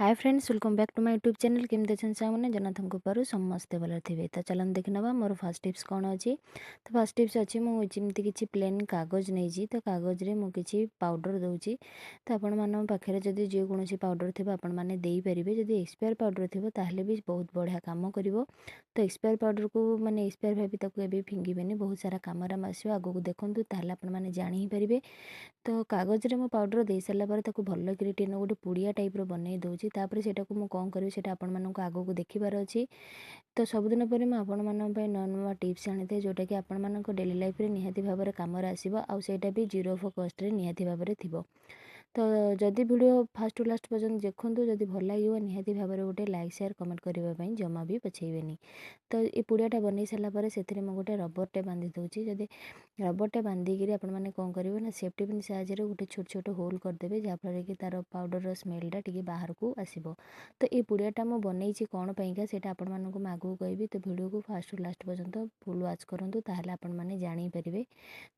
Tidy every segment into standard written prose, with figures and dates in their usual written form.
Hi friends, welcome back to my YouTube channel. केमती अच्छे सामने जनाथन कृपार समस्ते भल थे। तो चलन देखी ना मोर फर्स्ट टिप्स कौन अच्छी। तो फर्स्ट टिप्स अच्छी मुझे किसी प्लेन कागज नहीं तो कागज रे मुझे पाउडर दूची। तो आपण मान पाखे जदि जेकोसी पाउडर थी आपण मैंने देपारे। जदि एक्सपायर पाउडर थी ताहले भी बहुत बढ़िया काम कर। तो एक्सपायर पाउडर को मैंने एक्सपायर भाभी फिंगेनि, बहुत सारा कम आस आगू देखूँ ताहले आपण मैंने जानी ही पारे। तो कागज रे मो पाउडर दे सारा पर भल कि गोटे पुड़िया टाइप बनई दूसरी। सेटा को कौन करी आपण मानक आगू को देखिबार अच्छी। तो सबुदिन पर मुझे आपण मानी नुआ नुआ टिप्स आनी था जोटा कि आपण मानक डेली लाइफ रे निहाती भाव में कम आसो। आईटा भी जीरो ऑफ कॉस्ट रे निहाती भाव में थी। तो जदि वीडियो फास्ट टू लास्ट पर्यटन देखूँ, जदि भल लगे निहाती भाव में गोटे लाइक शेयर कमेंट करने जमा भी पछेबेनी। तो ये पुड़ियाटा बन सारापर से गोटे रबरटे बांधि दूसरी। जदि रबरटे बांधिकी आपण मैंने कौन करेंगे ना सेफ्टी पिन साहाय्य गोटे छोट छोट होल करदे जहाँफल कि तार पाउडर स्मेलटा टी बाहर को आसो। तो ये पुड़ियाटा मुझे बनई कौन पाइंका से आपण मानक आगू कहबी। तो वीडियो को फास्ट टू लास्ट पर्यटन फुल वाच करूँ ताहले आपण मैंने जानीपारे।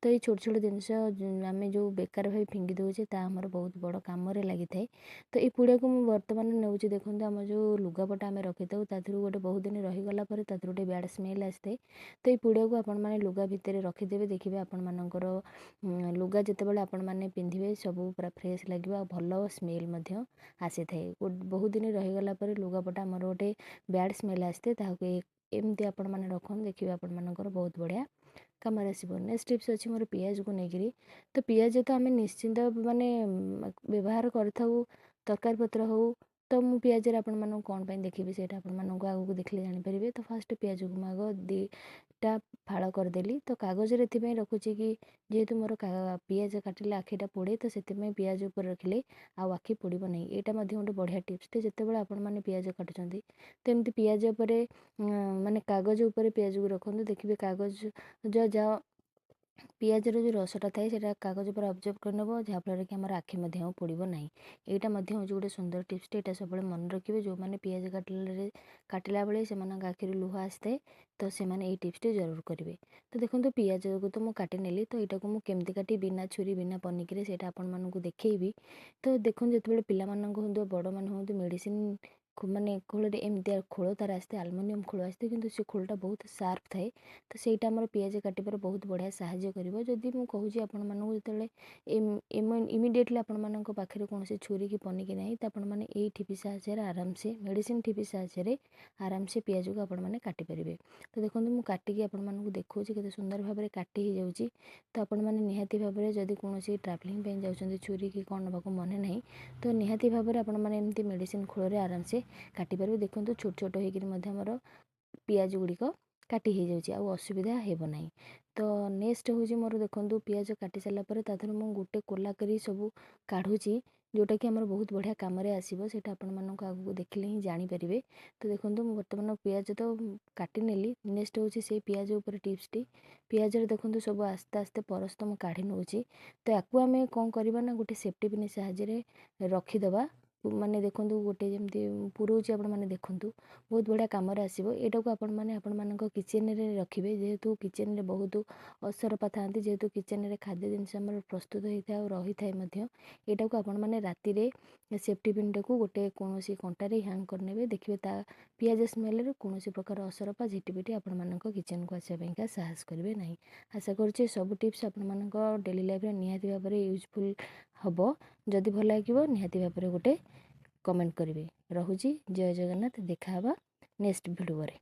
तो ये छोट छोट जिनस आम जो बेकार भाई फिंगी दौचे आमर बहुत बड़ कम लगी थाए। तो ये पुड़िया को मुझे बर्तमान नौ देखते आम जो लुगापटा आम रखी था गोटे बहुत दिन रहीगला गोटे बैड स्मेल आसता है। तो ये पुड़िया को आपण मैंने लुगा भितर रखिदेवे। देखिए आपण मानकर लुगा जितेबाला आपण मैंने पिंधे सब पूरा फ्रेश लगे भल स्मेल आसी थाए। बहुत दिन रहीगला लुगापटा आमर गोटे बैड स्मेल आसते एमती आपण मैंने रखुन। देखिए आपण मानकर बहुत बढ़िया कम आसो। नेक्स्ट टिप्स अच्छी मोर पियाज को लेकर। तो पियाज तो आम निश्चिंत माने व्यवहार करूँ तरकारी पत्र हो। तो मु पियाज आपण मानक कौन पाई देखी से आपण मानक आगू देखले जानीपारे। तो फास्ट पियाज को मुझे आग दीटा फाड़ करदेली। तो कागज रे रखुची कि जेहेतु मोर पियाज काटिले आखिटा पोड़े तो से पियाज उपर रखिले आखि पोड़ब नहीं। यहाँ गोटे बढ़िया टिप्स टे जितेबाला आपण मैंने पियाज काटुं। तो एमती पियाज माने कागज उपर पियाज को रखुद। देखिए कागज जो पियाजर जो रसटा थाए से कागज पर ऑब्जर्व कर नब जहाँफल कि आम आखि पोड़ब ना। यहाँ हूँ गोटे सुंदर टिप्स टे सब मन रखिए। जो मैंने पियाज काटिला बेले से आखिर लुह आसता है तो से ये टिप्स टे जरूर करेंगे। तो देखो पियाज को तो मुझे काटी नेली। तो यहाँ को मुझे केमती काटी बिना छुरी बिना पनिकी से आपको देखी। तो देखो जो पिला हूँ बड़ मान हूँ मेडिसिन माने खोल एमती खोल तार आसते आलुमिनियम खोल आसते कि से खोलटा बहुत सार्प थाए। तो सहीटा आम पियाज काटिबार बहुत बढ़िया साहाଯ୍य करिवो। जदि मु कहूँ आपण मानक जितेबाला इमिडिएटली आपण मानक पाखे कौन छुरी कि पनिकी ना तो आपण मैंने ये ठीपी साहाଯ୍य आराम से मेडिसिन ठीपी साहाଯ୍य आराम से पियाज को आपण मैंने काटिपारे। तो देखो मुझे काटिकी आपण मानक देखा केते सुंदर भाव में काटी हो जाऊँगी। तो आपण मैंने निहाती भाव में जदि कौन ट्राभेलिंग जाऊँच छुरी कि कौन नाक मन ना तो निहाती भाव में आपण मैंने एमती मेडिसिन खोल आराम से काटिपारे। देखो छोट छोट होकर पियाज गुड़िक काटी हो जाऊँगी असुविधा हेब ना। तो नेक्स्ट हूँ मोर देखो पियाज काटी सारापर तादर मुझे गोटे कोला करी सब काढ़ुची जोटा कि आमर बहुत बढ़िया कम आसो। से आपण मानक आगू देखिले ही जानीपारे। तो देखो मुझे बर्तमान पियाज तो काटी नेली। नेक्स्ट हूँ से पियाज उपर टिप्स टी पियाज देखो सब आस्ते आस्ते परस्त मुझे काढ़ी नौची। तो याकू आम कौन करवा ना गोटे सेफ्टी पिन साहाଯ୍य रखीदबा। माने देखो गोटे जमी पुरोची आपण मैंने देखूँ बहुत बढ़िया कम आसो। यहाँ को आपण मैंने आपण मानक किचेन रे रखिए। जेहेतु किचेन रे बहुत असरपा था जेहेतु किचेन रे खाद्य जिनस आम प्रस्तुत होता है और रही थाए। यहाँ को आपण मैंने राति रे सेफ्टी पिन टाक गोटे कौन कंटार हैंग करने। देखिए पियाज स्मेल कौन प्रकार असरपा झिटिपिटी आपण मानक किचेन को आसापाई साहस करेंगे ना। आशा करुँचे सब टिप्स आपण मानक डेली लाइफ निहाती भाव में यूजफुल हम। जदि भल लगे निहाती भाव में गोटे कमेंट करेंगे। रहुची जय जगन्नाथ। देखा नेक्स्ट वीडियो रे।